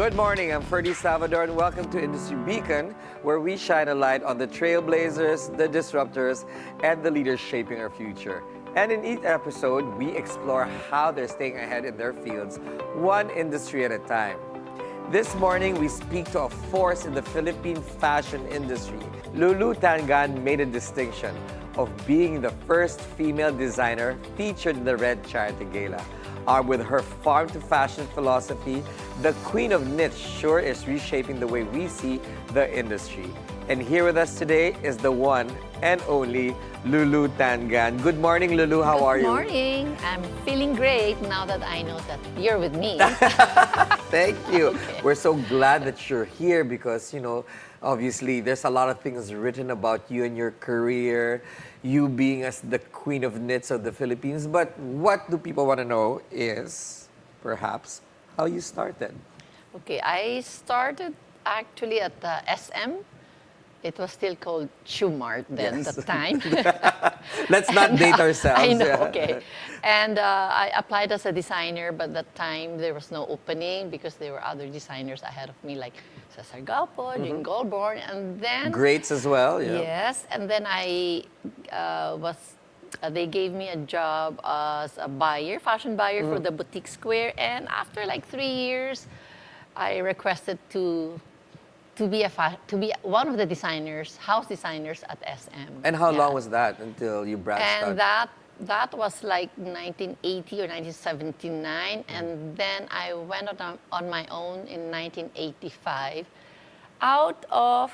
Good morning, I'm Ferdi Salvador and welcome to Industry Beacon, where we shine a light on the trailblazers, the disruptors, and the leaders shaping our future. And in each episode, we explore how they're staying ahead in their fields, one industry at a time. This morning, we speak to a force in the Philippine fashion industry. Lulu Tan-Gan made a distinction of being the first female designer featured in the Red Charity Gala. Armed with her farm-to-fashion philosophy, the Queen of Knits sure is reshaping the way we see the industry. And here with us today is the one and only Lulu Tan-Gan. Good morning, Lulu. How are you? Good morning. I'm feeling great now that I know that you're with me. Thank you. Okay. We're so glad that you're here because, obviously there's a lot of things written about you and your career, you being as the Queen of Knits of the Philippines. But what do people want to know is, perhaps, how you started. Okay, I started actually at the SM. It was still called Shoe Mart then Yes. at the time. Let's not date ourselves. I know, yeah. okay. And I applied as a designer, but that time there was no opening because there were other designers ahead of me like Cesar Galpo, Jane Goldborn, and then... Greats as well, yeah. Yes, and then they gave me a job as a buyer, fashion buyer for the Boutique Square, and after like 3 years, I requested to be one of the designers, house designers at SM. And how Yeah. long was that until you branched And out? that was like 1980 or 1979, and then I went on my own in 1985, out of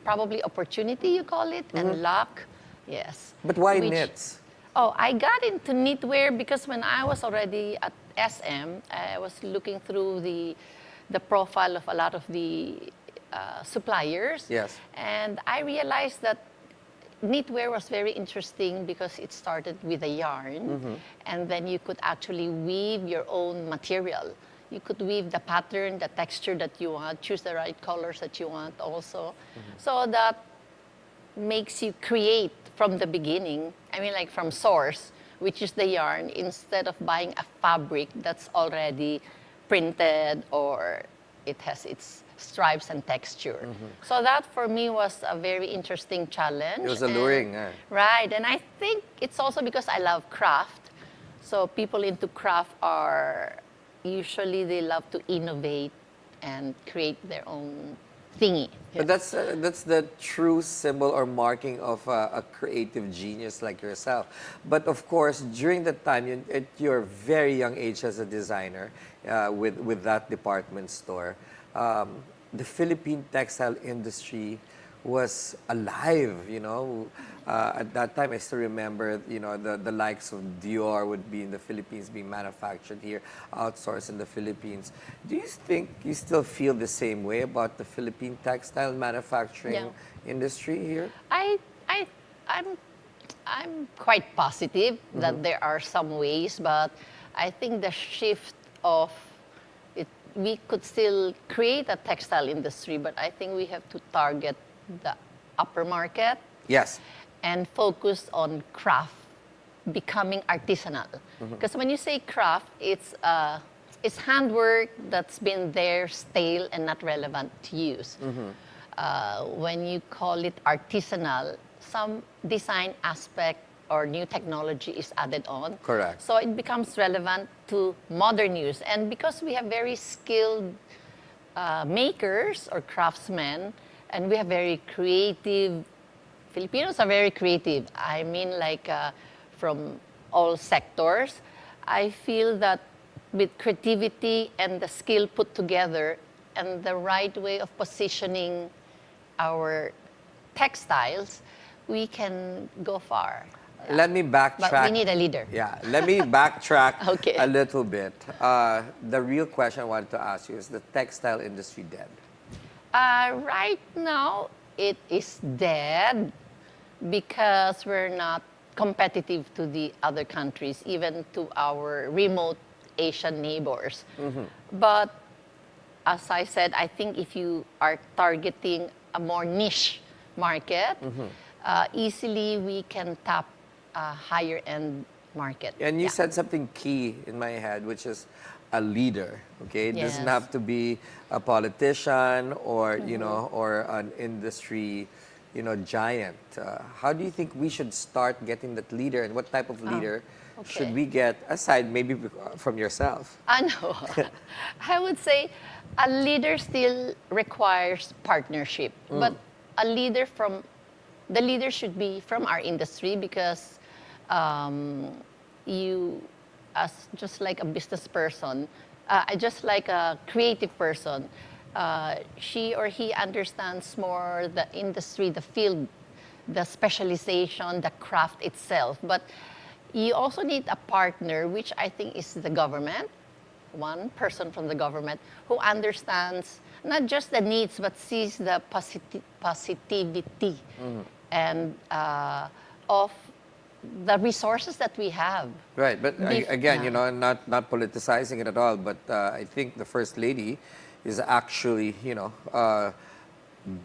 probably opportunity, you call it, and luck. Yes. But why knits? Oh, I got into knitwear because when I was already at SM, I was looking through the profile of a lot of the suppliers. Yes. And I realized that knitwear was very interesting because it started with a yarn, and then you could actually weave your own material. You could weave the pattern, the texture that you want, choose the right colors that you want also. So that makes you create from the beginning, I mean like from source, which is the yarn, instead of buying a fabric that's already printed or it has its stripes and texture. So that for me was a very interesting challenge. It was alluring. Right, and I think it's also because I love craft. So people into craft are usually they love to innovate and create their own thingy. But that's the true symbol or marking of a creative genius like yourself. But of course, during that time, at your very young age as a designer with that department store, the Philippine textile industry was alive, At that time, I still remember, the likes of Dior would be in the Philippines, being manufactured here, outsourced in the Philippines. Do you think you still feel the same way about the Philippine textile manufacturing industry here? I'm quite positive that there are some ways, but I think the shift of it, we could still create a textile industry, but I think we have to target the upper market. Yes. And focus on craft becoming artisanal. Because when you say craft, it's handwork that's been there, stale, and not relevant to use. When you call it artisanal, some design aspect or new technology is added on. Correct. So it becomes relevant to modern use. And because we have very skilled makers or craftsmen, and we have very creative, Filipinos are very creative. I mean like from all sectors. I feel that with creativity and the skill put together and the right way of positioning our textiles, we can go far. Let me backtrack. But we need a leader. Yeah, let me backtrack Okay. a little bit. The real question I wanted to ask you is the textile industry dead? Right now, it is dead because we're not competitive to the other countries, even to our remote Asian neighbors. But as I said, I think if you are targeting a more niche market, easily we can tap a higher end market. And you said something key in my head, which is a leader. Okay, it doesn't Yes. have to be a politician or or an industry, giant. How do you think we should start getting that leader, and what type of leader should okay. we get aside maybe from yourself? I know. I would say a leader still requires partnership, but a leader from the leader should be from our industry because you, as just like a business person, just like a creative person, she or he understands more the industry, the field, the specialization, the craft itself. But you also need a partner, which I think is the government, one person from the government who understands not just the needs but sees the positivity and of the resources that we have. Right, but again, Yeah. not politicizing it at all, but I think the First Lady is actually,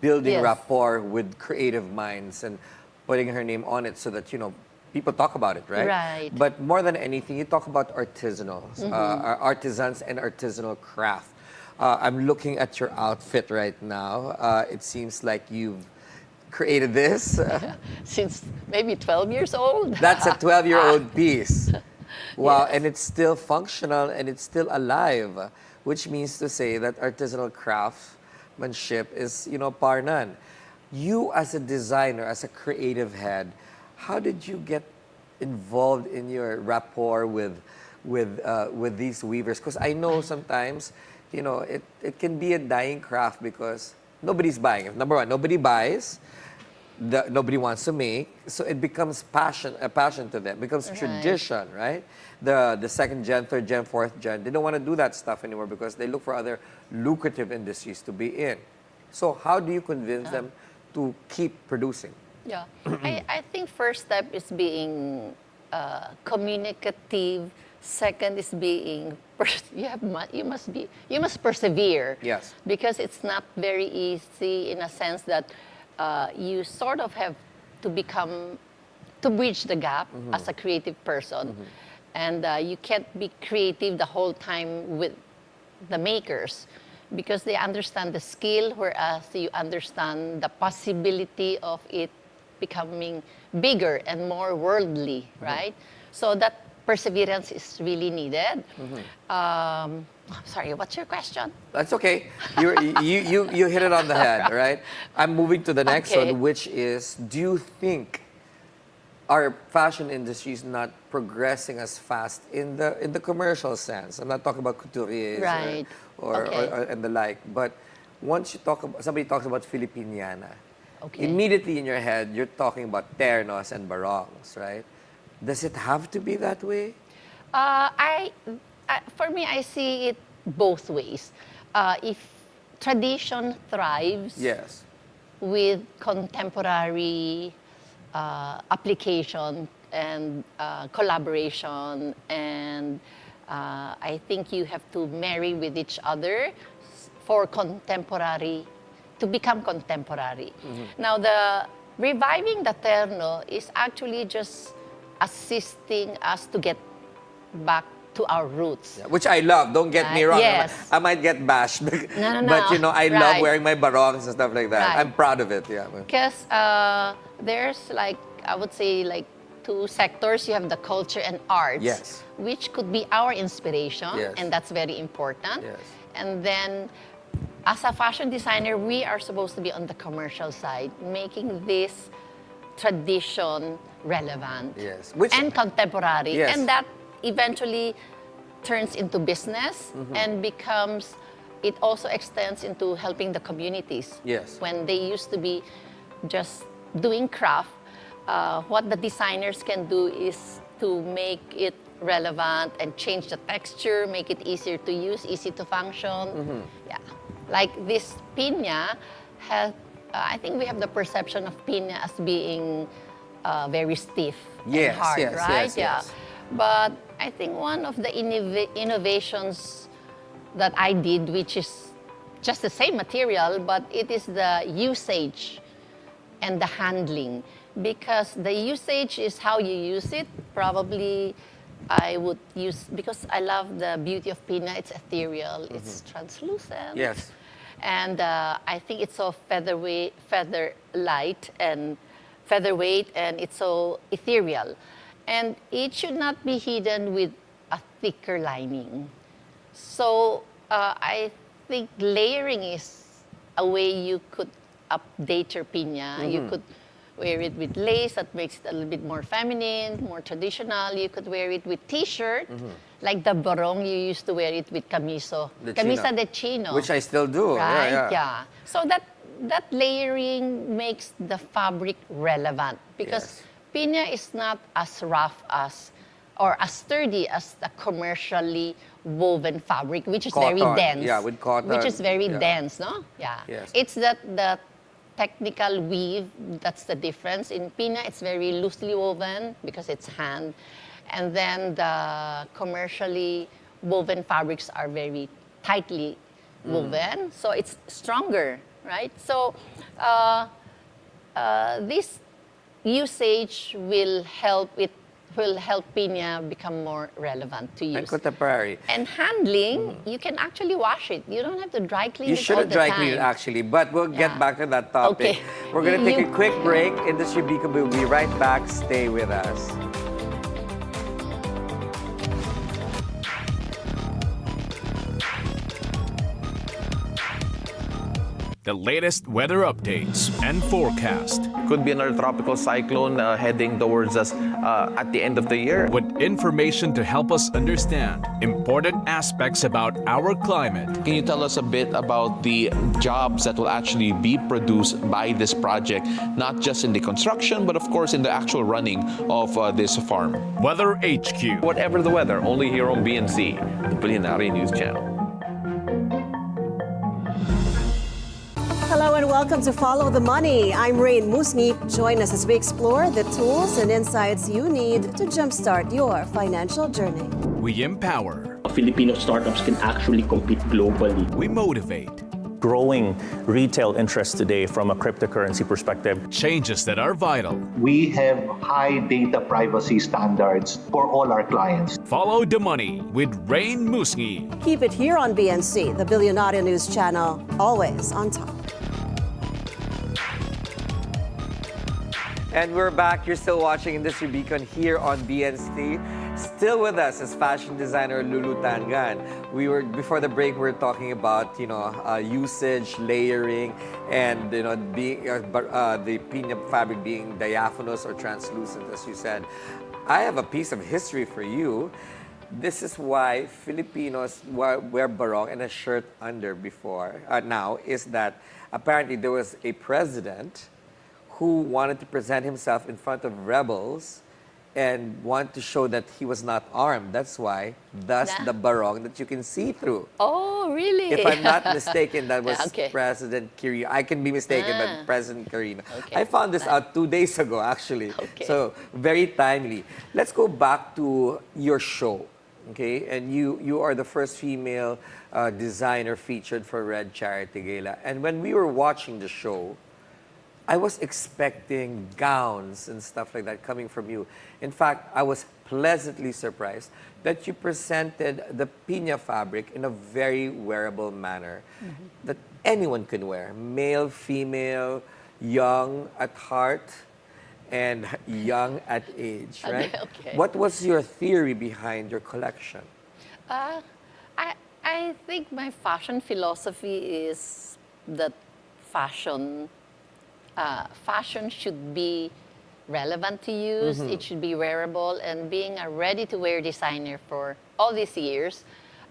building Yes. rapport with creative minds and putting her name on it so that, people talk about it, right? Right. But more than anything, you talk about artisanals, artisans and artisanal craft. I'm looking at your outfit right now. It seems like you've created this. Since maybe 12 years old. That's a 12-year-old piece. Wow, Yes. and it's still functional and it's still alive, which means to say that artisanal craftsmanship is, par none. You as a designer, as a creative head, how did you get involved in your rapport with these weavers? Because I know sometimes, it can be a dying craft because nobody's buying it. Number one, nobody buys. Nobody wants to make, so it becomes a passion to them. It becomes Right. tradition, right? The second gen, third gen, fourth gen, they don't want to do that stuff anymore because they look for other lucrative industries to be in. So how do you convince them to keep producing? Yeah, I think first step is being communicative. Second is being you must persevere. Yes. Because it's not very easy in a sense that you sort of have to bridge the gap as a creative person, and you can't be creative the whole time with the makers because they understand the skill, whereas you understand the possibility of it becoming bigger and more worldly, right? So that perseverance is really needed. Sorry, what's your question? That's okay. You hit it on the head, right? I'm moving to the next Okay. one, which is, do you think our fashion industry is not progressing as fast in the commercial sense? I'm not talking about couturiers Right. Okay. or and the like, but once somebody talks about Filipiniana, Okay. immediately in your head you're talking about ternos and barongs, right? Does it have to be that way? For me, I see it both ways. If tradition thrives Yes. with contemporary application and collaboration, and I think you have to marry with each other for contemporary, to become contemporary. Now, the reviving the terno is actually just assisting us to get back to our roots. Yeah, which I love. Don't get me wrong. Yes. I might get bashed, but No. I love Right. wearing my barongs and stuff like that. Right. I'm proud of it. Yeah. Because there's I would say two sectors. You have the culture and arts, Yes. which could be our inspiration, Yes. and that's very important. Yes. And then, as a fashion designer, we are supposed to be on the commercial side, making this tradition relevant Yes. and contemporary. Yes. And that eventually turns into business and it also extends into helping the communities. Yes. When they used to be just doing craft, what the designers can do is to make it relevant and change the texture, make it easier to use, easy to function. Yeah. Like this piña has, I think we have the perception of piña as being very stiff Yes, and hard, yes, right? yes, Yeah. yes. But I think one of the innovations that I did, which is just the same material, but it is the usage and the handling. Because the usage is how you use it. Probably I would use, because I love the beauty of Pina, it's ethereal, it's translucent. Yes. And I think it's so featherweight and featherweight, and it's so ethereal. And it should not be hidden with a thicker lining. So I think layering is a way you could update your piña. You could wear it with lace that makes it a little bit more feminine, more traditional. You could wear it with t-shirt, like the barong, you used to wear it with camiso. Camisa de chino. Which I still do. Right, yeah. So that layering makes the fabric relevant, because piña is not as rough as or as sturdy as the commercially woven fabric, which is very dense. Yeah, with cotton. Which is very dense, no? Yeah. Yes. It's that the technical weave, that's the difference. In piña, it's very loosely woven because it's hand. And then the commercially woven fabrics are very tightly woven, so it's stronger, right? So this usage will help piña become more relevant to use. And contemporary. And handling, you can actually wash it. You don't have to dry clean it all the time. You shouldn't dry clean it actually, but we'll get back to that topic. Okay. We're going to take a quick break. Industry Beacon will be right back. Stay with us. The latest weather updates and forecast. Could be another tropical cyclone heading towards us at the end of the year. With information to help us understand important aspects about our climate. Can you tell us a bit about the jobs that will actually be produced by this project, not just in the construction, but of course in the actual running of this farm? Weather HQ. Whatever the weather, only here on BNC, the Bilyonaryo News Channel. Hello and welcome to Follow the Money. I'm Rain Musni. Join us as we explore the tools and insights you need to jumpstart your financial journey. We empower. Filipino startups can actually compete globally. We motivate. Growing retail interest today from a cryptocurrency perspective. Changes that are vital. We have high data privacy standards for all our clients. Follow the Money with Rain Musni. Keep it here on BNC, the Bilyonaryo News Channel, always on top. And we're back. You're still watching Industry Beacon here on BNC. Still with us is fashion designer Lulu Tan-Gan. Before the break, we were talking about usage, layering, and being the piña fabric being diaphanous or translucent, as you said. I have a piece of history for you. This is why Filipinos wear barong and a shirt under before. Now is that apparently there was a president who wanted to present himself in front of rebels and want to show that he was not armed. That's why, the barong that you can see through. Oh, really? If I'm not mistaken, that was Okay. President Quirino. I can be mistaken, but President Quirino. Okay. I found this out 2 days ago, actually. Okay. So, very timely. Let's go back to your show, okay? And you are the first female designer featured for Red Charity Gala. And when we were watching the show, I was expecting gowns and stuff like that coming from you. In fact, I was pleasantly surprised that you presented the piña fabric in a very wearable manner that anyone can wear, male, female, young at heart, and young at age, right? Okay. What was your theory behind your collection? I think my fashion philosophy is that fashion should be relevant to use, it should be wearable, and being a ready-to-wear designer for all these years,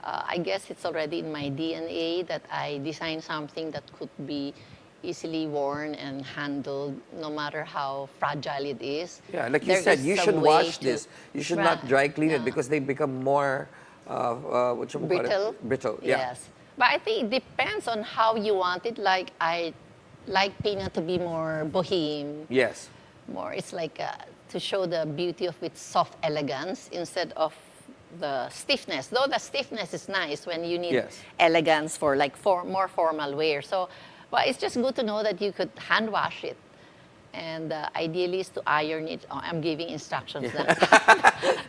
I guess it's already in my DNA that I design something that could be easily worn and handled, no matter how fragile it is. Yeah, like you There said, is you a should way wash to- this. You should not dry clean it because they become more, Brittle. Brittle, yeah. Yes. But I think it depends on how you want it. Like, I like piña to be more boheme. Yes. More, it's like to show the beauty of its soft elegance instead of the stiffness. Though the stiffness is nice when you need elegance for like more formal wear. So, well, it's just good to know that you could hand wash it And ideally is to iron it. Oh, I'm giving instructions now.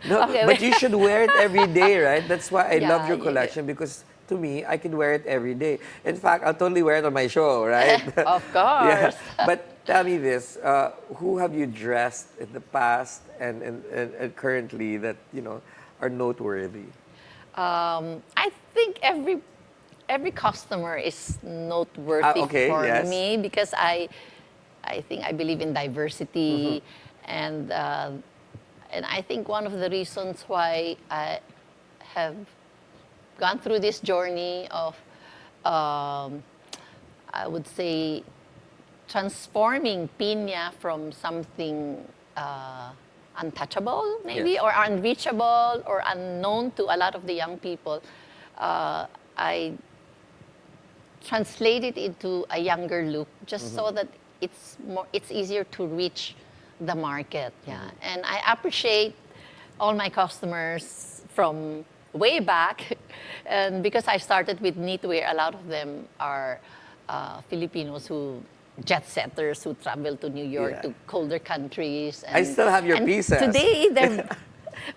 No, Okay, but you should wear it every day, right? That's why I love Yeah, your collection because to me, I can wear it every day. In fact, I'll totally wear it on my show, right? Of Yeah. course. But tell me this: who have you dressed in the past and currently that are noteworthy? I think every customer is noteworthy Okay, for yes. me because I think I believe in diversity, and I think one of the reasons why I have gone through this journey of I would say transforming piña from something untouchable maybe Yes. or unreachable or unknown to a lot of the young people. I translate it into a younger look just so that it's easier to reach the market. Yeah. And I appreciate all my customers from way back. And because I started with knitwear, a lot of them are Filipinos who jet setters who travel to New York Yeah. to colder countries. I still have your and pieces. Today,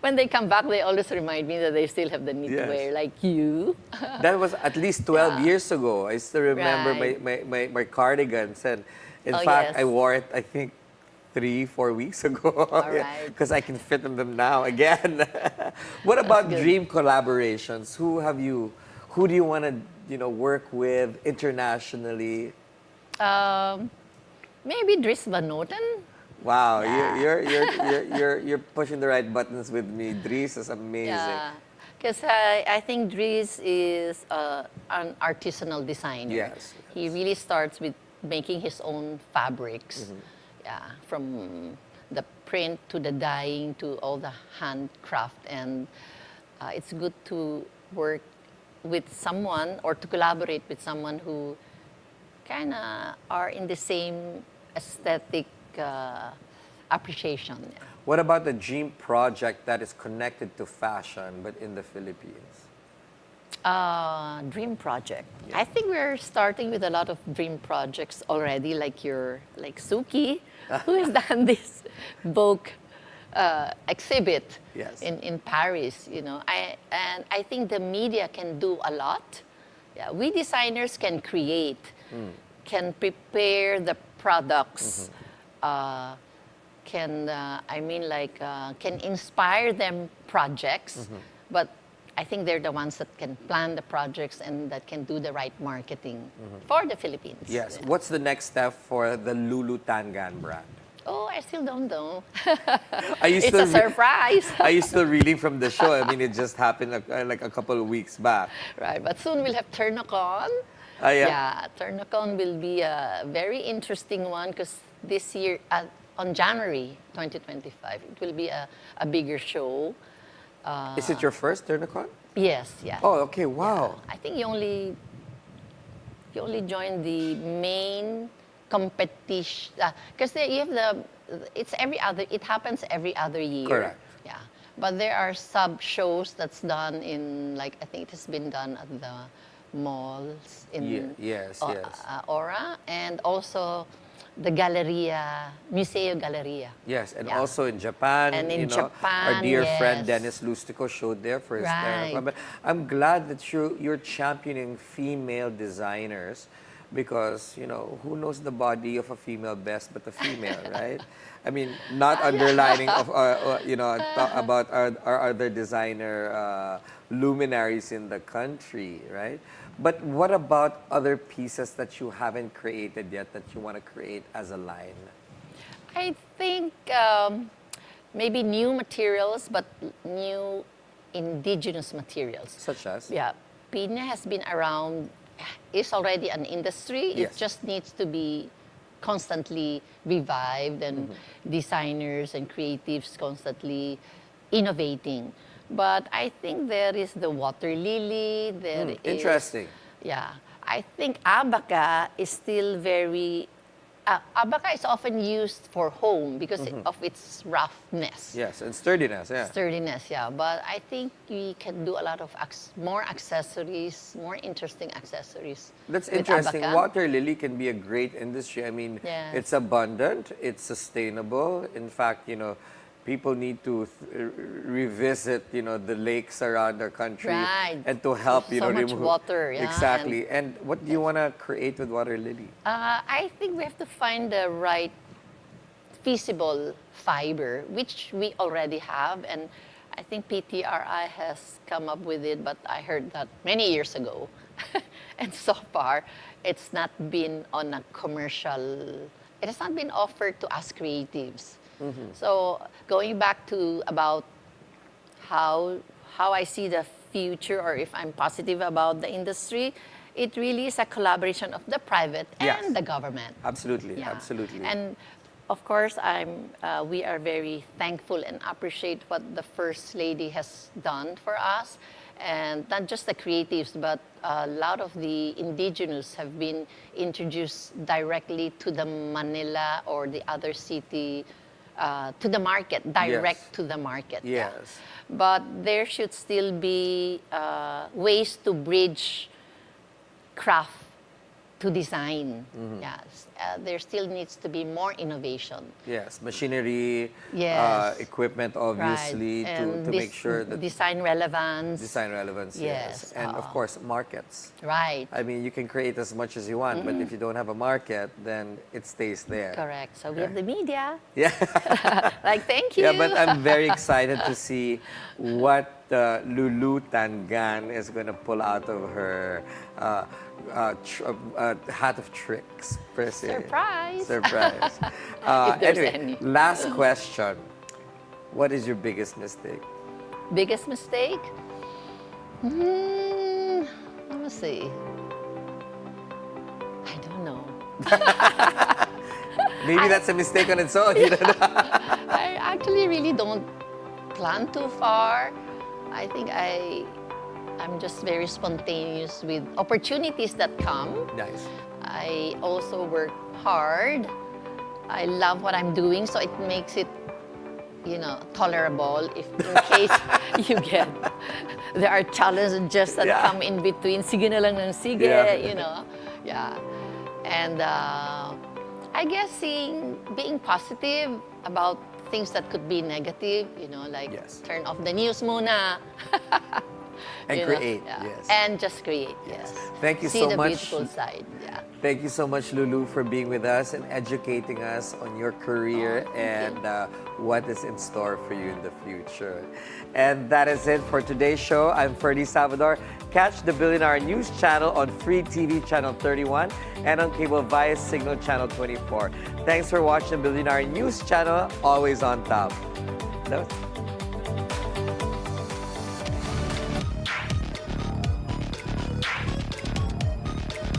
when they come back, they always remind me that they still have the knitwear, Yes. like you. That was at least 12 years ago. I still remember Right. my cardigans. And in Oh, fact, yes. I wore it, I think, 3-4 weeks ago. right. Because I can fit in them now again. What about good. dream collaborations? Who do you want to work with internationally? Maybe Dries Van Noten. Wow, you're pushing the right buttons with me. Dries is amazing. Yeah, because I think Dries is an artisanal designer. Yes, He really starts with making his own fabrics. Yeah, from the print to the dyeing to all the handcraft, and it's good to work with someone or to collaborate with someone who kind of are in the same aesthetic appreciation. What about the dream project that is connected to fashion but in the Philippines? Dream project. I think we're starting with a lot of dream projects already, like Suki, who has done this Vogue exhibit Yes. in Paris. I think the media can do a lot. Yeah, we designers can create, can prepare the products, can inspire them projects, but I think they're the ones that can plan the projects and that can do the right marketing for the Philippines. Yes. Yeah. What's the next step for the Lulu Tan-Gan brand? Oh, I still don't know. Are you It's still a surprise. Are you still reeling from the show? I mean, it just happened like a couple of weeks back. Right, but soon we'll have Turnocon. Yeah. Turnocon will be a very interesting one because this year, on January 2025, it will be a bigger show. Is it your first Turnocon? Yes, yeah. Oh, okay. Wow. I think you only join the main competition because you have it happens every other year. Correct. Yeah, but there are sub shows that's done in I think it has been done at the malls in Yes. Aura and also the Galleria, Museo Galleria. Yes, and Yeah. also in Japan, And in our Japan, dear friend yes. Dennis Lustico showed there for his Right. Turnocon. But I'm glad that you're championing female designers because, who knows the body of a female best but a female, right? I mean, not underlining of, about our other designer luminaries in the country, right? But what about other pieces that you haven't created yet that you want to create as a line? I think maybe new materials, but new indigenous materials. Such as? Yeah, piña has been around, is already an industry. Yes. It just needs to be constantly revived and designers and creatives constantly innovating. But I think there is the water lily. There is Interesting. Yeah, I think abaca is still very Abaca is often used for home because of its roughness. Yes, and sturdiness, yeah. Sturdiness, yeah. But I think we can do a lot of more accessories, more interesting accessories. That's with interesting. abaca. Water lily can be a great industry. I mean, Yes. it's abundant, it's sustainable. In fact, people need to revisit, the lakes around our country Right. and to help, So much remove water, yeah, Exactly. And what do you want to create with water lily? I think we have to find the right feasible fiber, which we already have. And I think PTRI has come up with it, but I heard that many years ago. And so far, it's not been on a commercial, it has not been offered to us creatives. So going back to about how I see the future, or if I'm positive about the industry, it really is a collaboration of the private Yes. and the government. Absolutely, Yeah. absolutely. And of course, we are very thankful and appreciate what the First Lady has done for us. And not just the creatives, but a lot of the indigenous have been introduced directly to the Manila or the other city, to the market, direct Yes. to the market. Yes. Yeah. But there should still be ways to bridge craft to design. Yes, there still needs to be more innovation. Yes, machinery, Yes. equipment, obviously, Right. to And make sure that design relevance. design relevance, yes. Yes, And of course, markets. Right. I mean, you can create as much as you want, but if you don't have a market, then it stays there. Correct. So we have the media. Yeah. Like, thank you. Yeah, but I'm very excited to see what Lulu Tan-Gan is going to pull out of her hat of tricks, per se. Surprise. Surprise. If there's Anyway, any. last question. What is your biggest mistake? Biggest mistake? Let me see. I don't know. Maybe that's a mistake on its own. You don't know. I actually really don't plan too far. I think I'm just very spontaneous with opportunities that come. Nice. I also work hard. I love what I'm doing, so it makes it, tolerable if in case there are challenges that Yeah. come in between. Sige na lang ng sige, Yeah. Yeah. And I guess being positive about things that could be negative, like Yes. turn off the news muna. And You know, create, yeah. yes. And just create, yes. Thank you See so the much. beautiful side, yeah. Thank you so much, Lulu, for being with us and educating us on your career and what is in store for you in the future. And that is it for today's show. I'm Ferdi Salvador. Catch the Bilyonaryo News channel on Free TV Channel 31 and on cable via Cignal Channel 24. Thanks for watching the Bilyonaryo News channel, always on top. No?